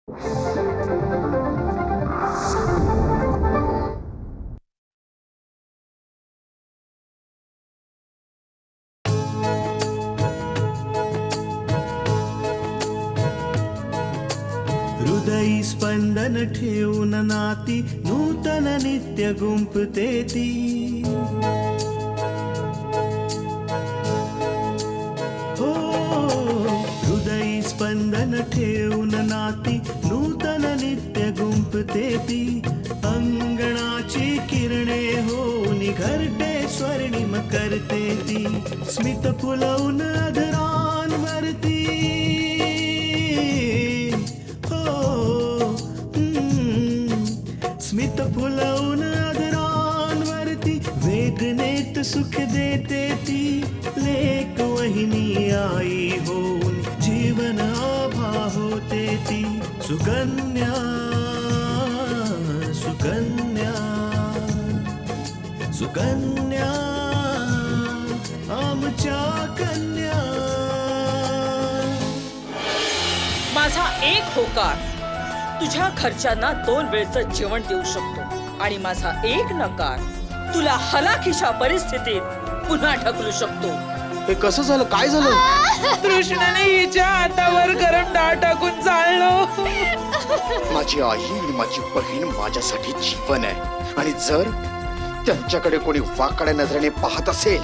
हृदयी स्पंदन ठेवून नाती नूतन नित्य गुंफते ती. हो हृदयी स्पंदन ठेवून नाती नूतन नित्य गुंफते ती. अंगणाची किरणे होऊन घरटे स्वर्णिम करते ती. स्मित फुलवून अधरांवरती स्मित फुलवून अधरांवरती वेदनेत सुख देते ती. लेक वहिनी आई होऊन जीवन आभा होते ती. सुकन्या सुकन्या सुकन्या आमच्या कन्या. माझा एक होकार तुझ्या खर्चांना 2 वेळचं जेवण देऊ शकतो आणि माझा एक नकार तुला हलाखीच्या परिस्थितीत पुन्हा ढकलू शकतो. हे कसं झालं? काय झालं? कृष्णाने हिच्या हातावर गरम डाळ टाकून चाललो. माझी आई आणि माझी बहीण माझ्यासाठी जीवन आहे आणि जर त्यांच्याकडे कोणी वाकड्या नजरेने पाहत असेल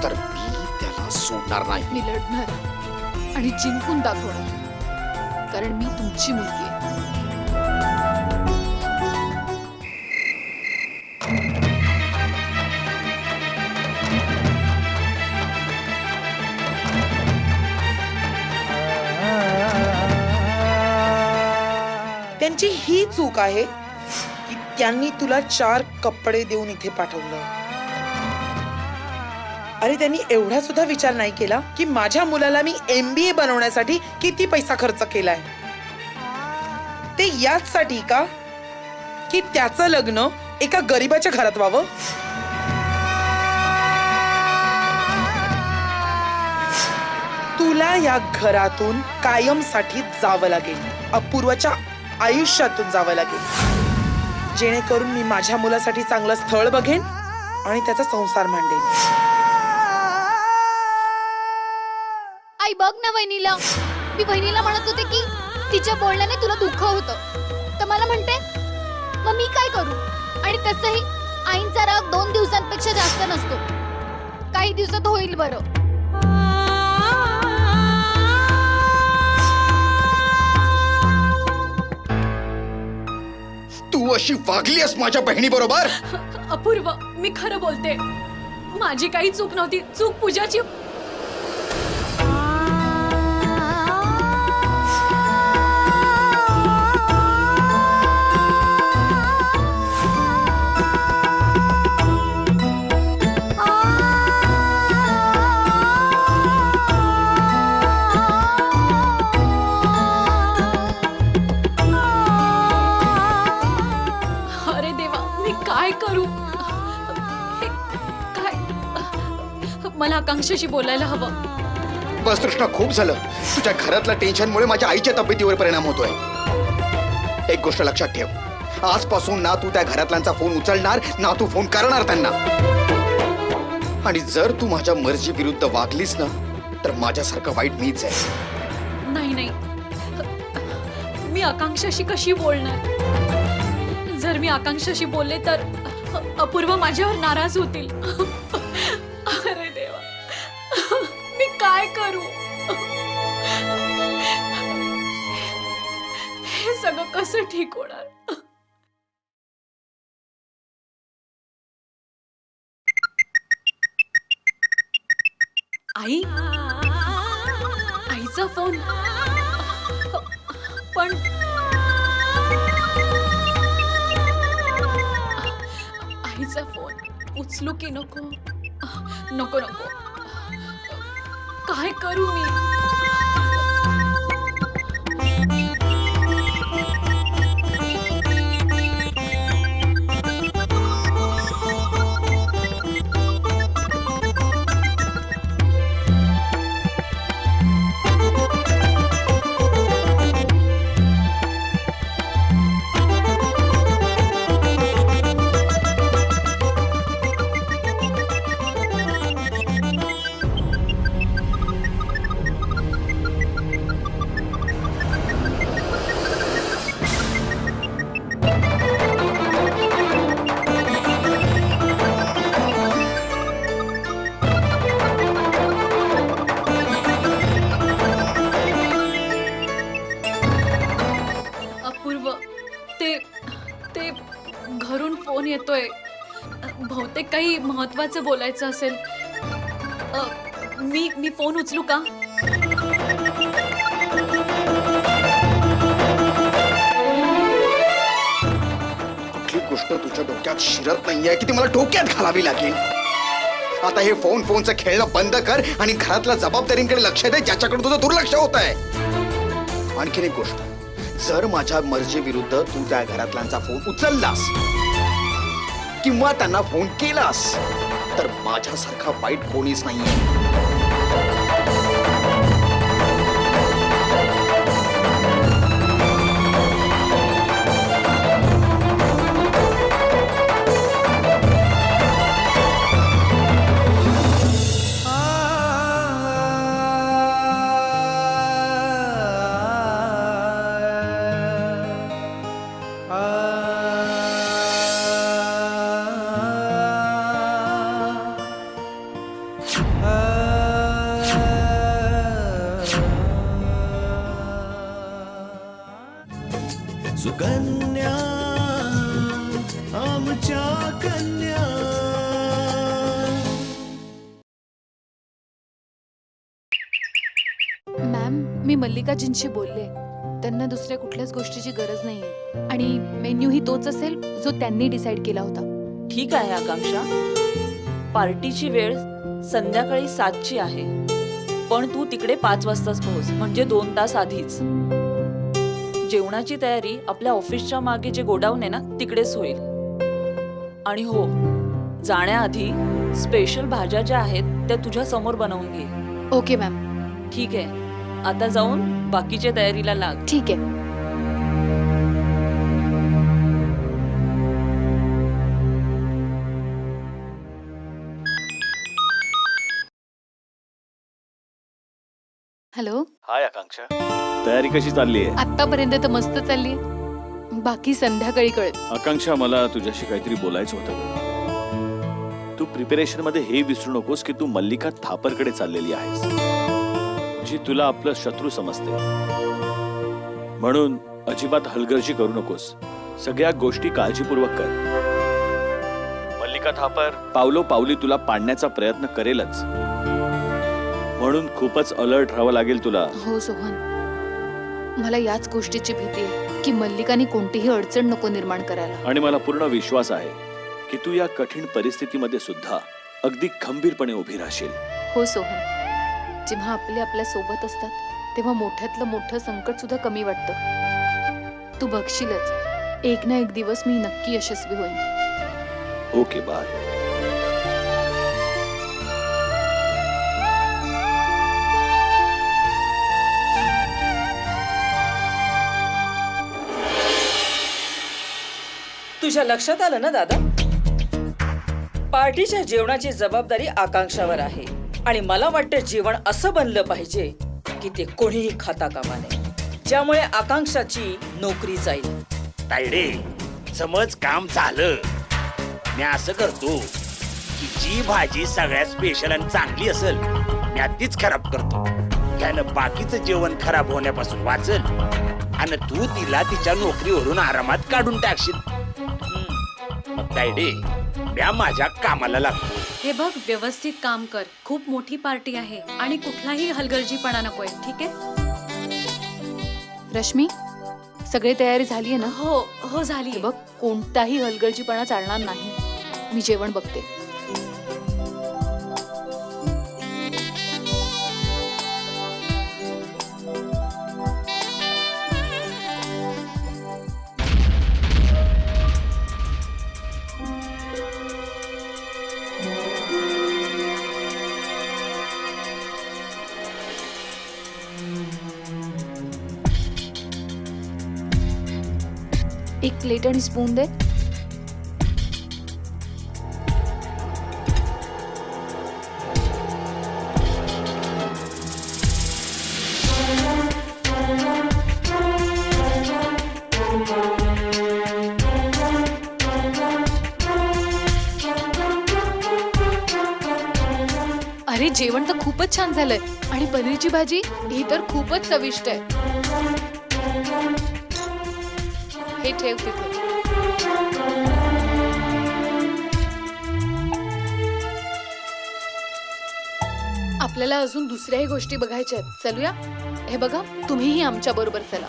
तर मी त्याला सोडणार नाही. मी लढणार आणि जिंकून दाखवणार, कारण मी तुमची मुलगी आहे. त्यांची ही चूक आहे की त्यांनी तुला 4 कपडे देऊन इथे पाठवलं. अरे त्यांनी एवढा सुद्धा विचार नाही केला की माझ्या मुलाला मी MBA बनवण्यासाठी किती पैसा खर्च केलाय. ते याचसाठी का की त्याचं लग्न एका गरीबाच्या घरात व्हावं. तुला या घरातून कायमसाठी जावं लागेल. अपूर्वाच्या आयुष्यातून जावं लागेल, जेणेकरून मी माझ्या मुलासाठी चांगलं स्थळ बघेन आणि त्याचा संसार मांडेन. आई बघ ना वहिनीला. मी बहिणीला म्हणत होते की तिच्या बोलण्याने तुला दुःख होतं, तर मला म्हणते मग मी काय करू. आणि तसंही आईंचा राग 2 दिवसांपेक्षा जास्त नसतो, काही दिवसात होईल बरं. तू अशी वागली आहेस माझ्या बहिणी बरोबर. अपूर्व, मी खरं बोलते. माझी काही चूक नव्हती, चूक पूजाची. काय करू? काय मला आकांक्षाशी बोलायला हवं. बस कृष्णा, खूप झालं. तुझ्या घरातल्या टेन्शनमुळे माझ्या आईच्या तब्येतीवर परिणाम होतोय. एक गोष्ट लक्षात ठेव, आजपासून ना तू त्या घरातल्यांचा फोन उचलणार ना तू फोन करणार त्यांना. आणि जर तू माझ्या मर्जी विरुद्ध वागलीस ना तर माझ्यासारखं वाईट मीच आहे. नाही नाही, मी आकांक्षाशी कशी बोलणार? जर मी आकांक्षाशी बोलले तर अपूर्व माझ्यावर नाराज होतील. अरे देवा, मी काय करू? हे सगळं कसं ठीक होणार? आई, आईचा फोन. पण आईचा फोन उचलू की नको? नको नको, काय करू मी? अपूर्व, ते ते घरून फोन येतोय. बहुतेक काही महत्वाचं बोलायचं असेल. मी फोन उचलू का? कुठली गोष्ट तुझ्या डोक्यात शिरत नाहीये की ती मला डोक्यात घालावी लागेल. आता हे फोनचं खेळणं बंद कर आणि घरातल्या जबाबदारींकडे लक्ष दे, ज्याच्याकडे तुझं दुर्लक्ष होत आहे. आणखीन एक गोष्ट, जर माझ्या मर्जी विरुद्ध तू त्या घरातल्यांचा फोन उचललास किंवा त्यांना फोन केलास तर माझ्यासारखा वाईट कोणीच नाहीये. सुकन्या आमच्या कन्या. मॅम, मी मल्लिकाजींशी बोलले. त्यांना दुसऱ्या कुठल्याच गोष्टीची गरज नाहीये आणि मेन्यूही तोच असेल जो त्यांनी डिसाईड केला होता. ठीक आहे आकांक्षा, पार्टीची वेळ संध्याकाळी 7ची आहे, पण तू तिकडे 5 वाजताच पोहोच, म्हणजे 2 तास आधीच. जेवणाची तयारी आपल्या ऑफिसच्या मागे जे गोडाऊन आहे ना तिकडेच होईल. आणि हो, जाण्याआधी स्पेशल भाज्या ज्या आहेत त्या तुझ्या समोर बनवून घे. Okay ma'am. ठीक आहे, आता जाऊन बाकीच्या तयारीला लाग. ठीक आहे. हॅलो. हाय आकांक्षा, तयारी कशी चालली आहे? आतापर्यंत तर मस्त चालली. बाकी संध्याकाळी कळेल. आकांक्षा, मला तुझ्याशी काहीतरी बोलायचं होतं. तू प्रिपरेशन मध्ये हे विसरू नकोस की तू मल्लिका थापरकडे चाललेली आहेस, जी तुला आपलं शत्रू समजते. म्हणून अजिबात हलगर्जी करू नकोस. सगळ्या गोष्टी काळजीपूर्वक कर. मल्लिका थापर पावलोपावली तुला पाडण्याचा प्रयत्न करेलच, म्हणून खूपच अलर्ट राहावं लागेल तुला. हो सोहन, मला याच गोष्टीची भीती आहे की मल्लिकाने कोणतीही अडचण नको निर्माण करायला. आणि मला पूर्ण विश्वास आहे की तू या कठीण परिस्थितीमध्ये सुद्धा अगदी खंबीरपणे उभी राहशील. हो सोहन, जेव्हा आपल्या सोबत असतात तेव्हा मोठ्यातलं मोठं संकट सुद्धा कमी वाटतं. तू बघशीलच, एक ना एक दिवस मी नक्की यशस्वी होईन. Okay, bye. तुझ्या लक्षात आलं ना दादा, पार्टीच्या जेवणाची जबाबदारी आकांक्षावर आहे. आणि मला वाटतं जेवण असं बनलं पाहिजे की ते कोणीही खाता कामा नये, ज्यामुळे आकांक्षाची नोकरी जाईल. तायडे, समज काम झालं, मी असं करतो की जी भाजी सगळ्यात स्पेशल आणि चांगली असेल मी तीच खराब करतो. त्यानं बाकीचं जेवण खराब होण्यापासून वाचल आणि तू तिला तिच्या नोकरीवरून आरामात काढून टाकशील. मग तायडे, मी माझ्या कामाला लागतो. हे बघ, व्यवस्थित काम कर. खूप मोठी पार्टी आहे आणि कुठलाही हलगर्जीपणा नकोय, ठीक आहे? रश्मी, सगळी तयारी झाली आहे ना? हो हो, झाली. हे बघ, कोणताही हलगर्जीपणा चालणार नाही. मी जेवण बघते. एक प्लेट आणि स्पून दे. अरे, जेवण तर खूपच छान झालंय आणि पनीरची भाजी ही तर खूपच चविष्ट आहे. हे ठेव तिथे. आपल्याला अजून दुसऱ्याही गोष्टी बघायच्या आहेत. चलूया. हे बघा, तुम्हीही आमच्या बरोबर चला.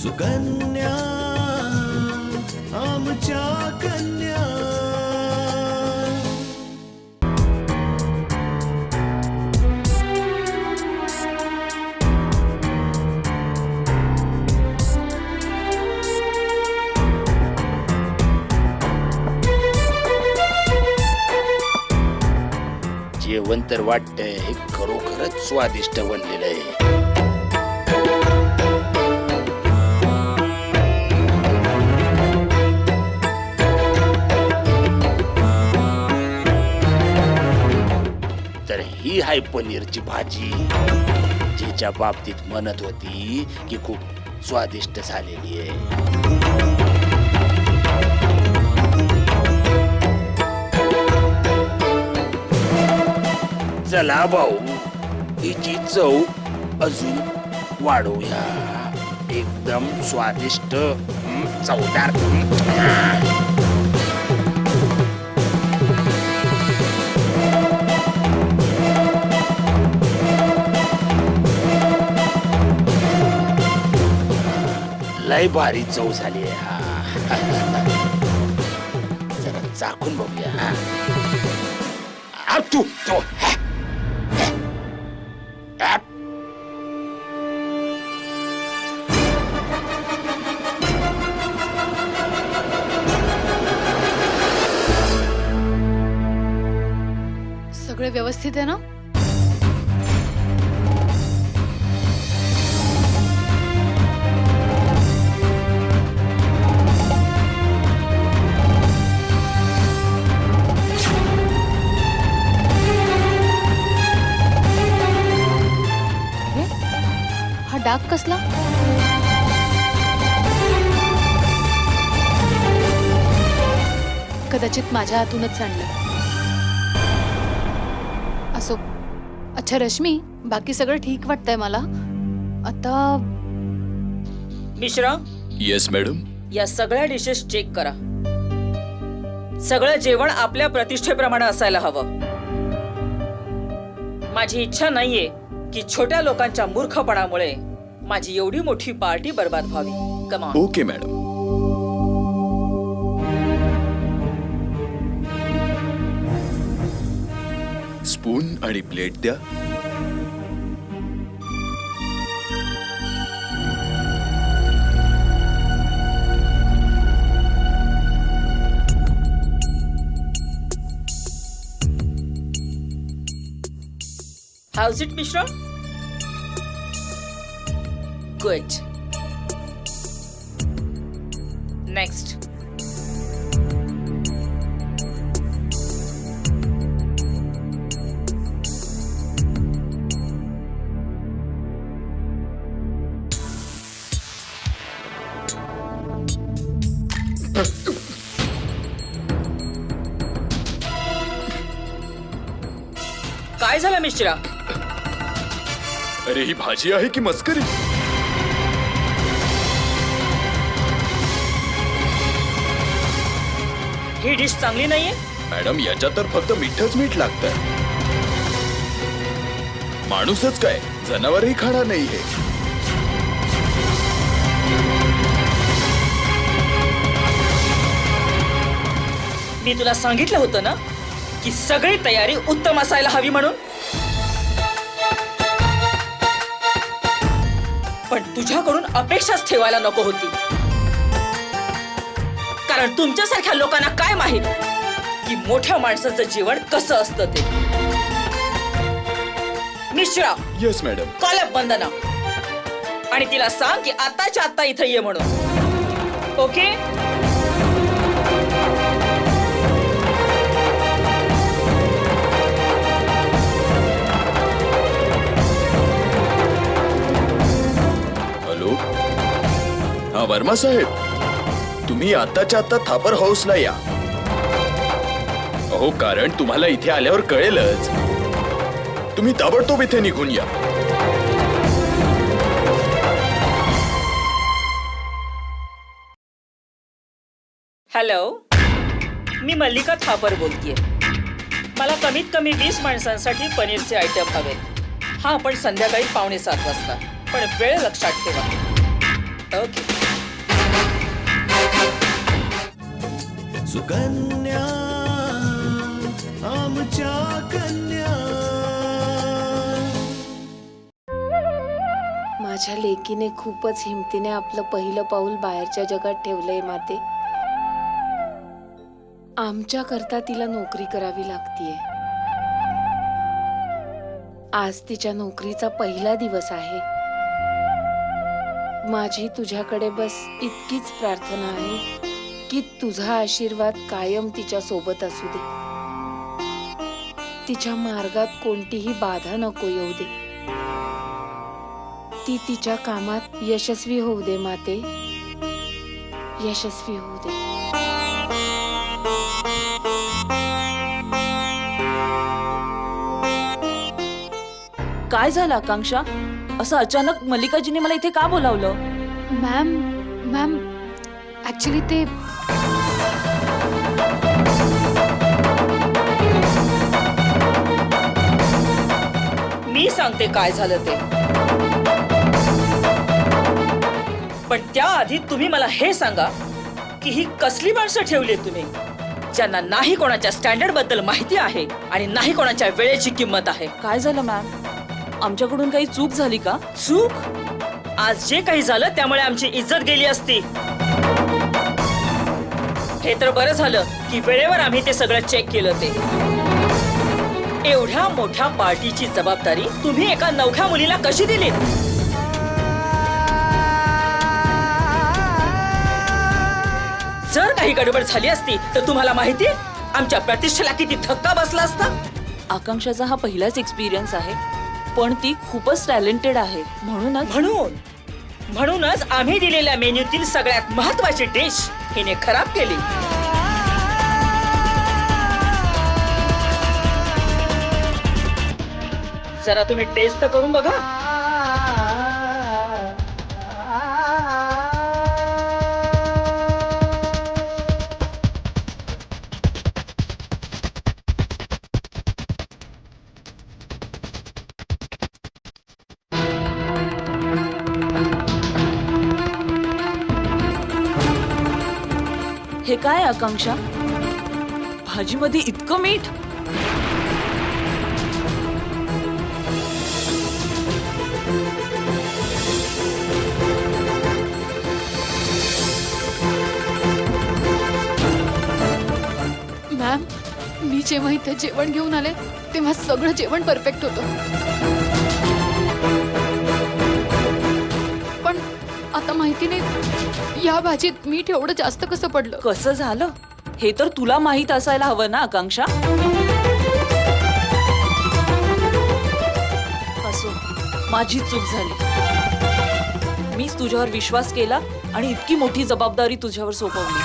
सुकन्या आमच्या कन्या जेवण तर वाटतंय खरोखरच स्वादिष्ट बनलेलं आहे. तर ही आहे पनीरची भाजी, जिच्या बाबतीत म्हणत होती की खूप स्वादिष्ट झालेली आहे. चला भाऊ, हिची चव अजून वाढवूया. एकदम स्वादिष्ट, चवदार. लय भारी चव झाली आहे. जरा चाखून बघूया. तू तू सगळे व्यवस्थित आहे ना? अरे, हा डाग कसला? कदाचित माझ्या हातूनच सांडलं. असो. अच्छा रश्मी, बाकी सगळं ठीक वाटतंय मला आता. Mishra, yes madam. या सगळ्या डिशेस चेक करा. सगळं जेवण आपल्या प्रतिष्ठेप्रमाणे असायला हवं. माझी इच्छा नाहीये की छोट्या लोकांच्या मूर्खपणामुळे माझी एवढी मोठी पार्टी बर्बाद व्हावी. कमा. Okay madam. स्पून आणि प्लेट द्या. How's it, Mishra? Good. Next. काय झालं मिश्रा? अरे ही भाजी आहे की मस्करी? ही डिश चांगली नाहीये. मॅडम, याच्यात तर फक्त मीठच मीठ लागतंय. माणूसच काय, जनावरही खाणार नाही हे. मी तुला सांगितलं होतं ना की सगळी तयारी उत्तम असायला हवी म्हणून. पण तुझ्याकडून अपेक्षाच ठेवायला नको होती. कारण तुमच्यासारख्या लोकांना काय माहित की मोठ्या माणसाचं जीवन कसं असतं ते. Mishra, yes madam. Call up Vandana आणि तिला सांग की आताच्या आता इथं ये म्हणून. ओके? हा वर्मा साहेब, तुम्ही आताच्या आता थापर हाऊसला या. अहो कारण तुम्हाला इथे आल्यावर कळेलच. तुम्ही ताबडतोब इथे निघून या. हॅलो, मी मल्लिका थापर बोलतेय. मला कमीत कमी 20 माणसांसाठी पनीरचे आयटम हवे. हा, पण संध्याकाळी 6:45 वाजता. पण वेळ लक्षात ठेवा. ओके. सुकन्या आमच्या कन्या. माझ्या लेकीने खूपच हिमतीने आपलं पहिलं पाऊल बाहेरच्या जगात ठेवलंय माते. आमच्या करता तिला नोकरी करावी लागतीये. आज तिच्या नोकरीचा पहिला दिवस आहे. माझी तुझ्याकडे बस इतकीच प्रार्थना आहे की तुझा आशीर्वाद कायम तिच्या सोबत असू दे. तिच्या मार्गात कोणतीही बाधा नको येऊ दे. ती तिच्या कामात यशस्वी होऊ दे माते, यशस्वी होऊ दे. काय झालं आकांक्षा? असं अचानक मल्लिकाजीने मला इथे का बोलावलं? मॅम ऍक्च्युली ते मी सांगते काय झालं ते. पण त्याआधी तुम्ही मला हे सांगा की ही कसली माणसं ठेवली तुम्ही, ज्यांना नाही कोणाच्या स्टँडर्ड बद्दल माहिती आहे आणि नाही कोणाच्या वेळेची किंमत आहे. काय झालं मॅम? आमच्याकडून काही चूक झाली का? चूक? आज जे काही झालं त्यामुळे आमची इज्जत गेली असती. हे तर बरं झालं की वेळेवर आम्ही ते सगळं चेक केलं. ते एवढ्या मोठ्या पार्टीची जबाबदारी तुम्ही एका नवख्या मुलीला कशी दिलीत? जर काही गडबड झाली असती तर तुम्हाला माहिती आमच्या प्रतिष्ठेला किती धक्का बसला असता. आकांक्षाचा हा पहिलाच एक्सपिरियन्स आहे, पण ती खूपच टॅलेंटेड आहे. म्हणूनच आम्ही दिलेल्या मेन्यूतील सगळ्यात महत्वाची डिश हिने खराब केली. जरा तुम्ही टेस्ट तर करून बघा. हे काय आकांक्षा? भाजीमध्ये इतकं मीठ? मॅम, मी जेव्हा इथे जेवण घेऊन आले तेव्हा सगळं जेवण परफेक्ट होतं. पण आता माहिती नाही या भाजीत मीठ एवढं जास्त कसं पडलं. कसं झालं हे तर तुला माहित असायला हवं ना आकांक्षा. असो, माझी चूक झाली. मीच तुझ्यावर विश्वास केला आणि इतकी मोठी जबाबदारी तुझ्यावर सोपवली.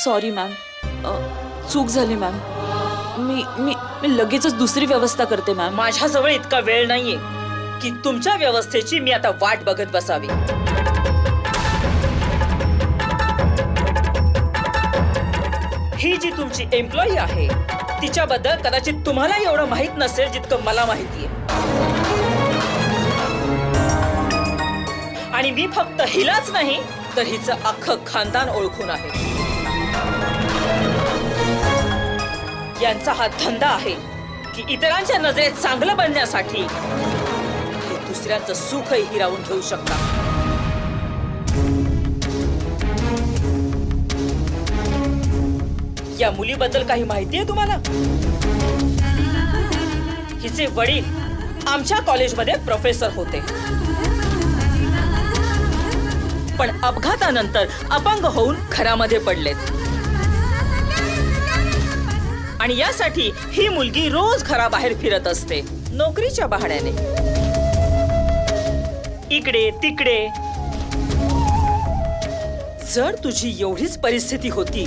सॉरी मॅम, चूक झाली मॅम. मी मी मी लगेचच दुसरी व्यवस्था करते मॅम. माझ्याजवळ इतका वेळ नाहीये की तुमच्या व्यवस्थेची मी आता वाट बघत बसावी. ही जी तुमची एम्प्लॉई आहे तिच्याबद्दल कदाचित तुम्हाला एवढं माहित नसेल जितकं मला माहितीये. आणि मी फक्त हिलाच नाही तर हिचं अख्खं खानदान ओळखून आहे. यांचा हा धंदा आहे की इतरांच्या नजरेत चांगलं बनण्यासाठी हे दुसऱ्यांचं सुखही हिरावून घेऊ शकतात. या मुलीबद्दल काही माहिती आहे तुम्हाला? हिचे वडील आमच्या कॉलेजमध्ये प्रोफेसर होते, पण अपघातानंतर अपंग होऊन घरामध्ये पडलेत. आणि यासाठी ही मुलगी रोज घराबाहेर फिरत असते नोकरीच्या बहाण्याने. इकडे तिकडे. जर तुझी एवढीच परिस्थिती होती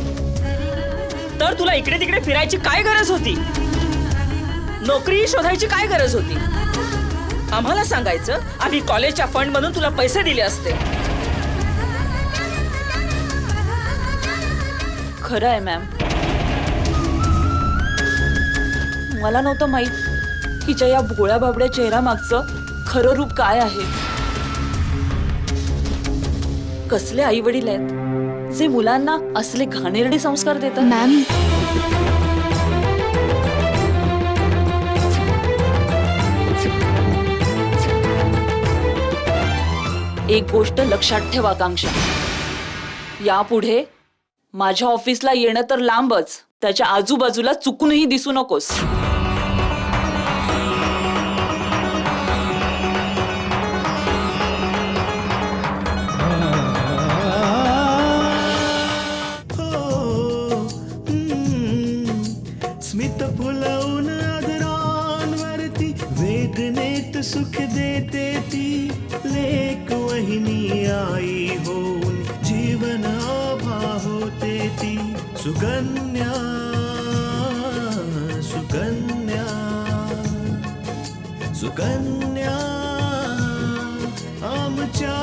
तर तुला इकडे तिकडे फिरायची काय गरज होती? नोकरी शोधायची काय गरज होती? आम्हाला सांगायचं, आम्ही कॉलेजच्या फंड मधून तुला पैसे दिले असते. खरं आहे मॅम. मला नव्हतं माहित हिच्या या भोळ्या बाबड्या चेहरा मागचं खरं रूप काय आहे. कसले आई वडील आहेत जे मुलांना असले घाणेरडे संस्कार देतात. मॅम, एक गोष्ट लक्षात ठेव आकांक्षा, यापुढे माझ्या ऑफिसला येणं तर लांबच, त्याच्या आजूबाजूला चुकूनही दिसू नकोस. स्मित फुलवून आदरांवरती वेदनेत सुख देते ती लेक वहिनी आई होऊन जीवन आभा होते ती. सुकन्या सुकन्या सुकन्या आमच्या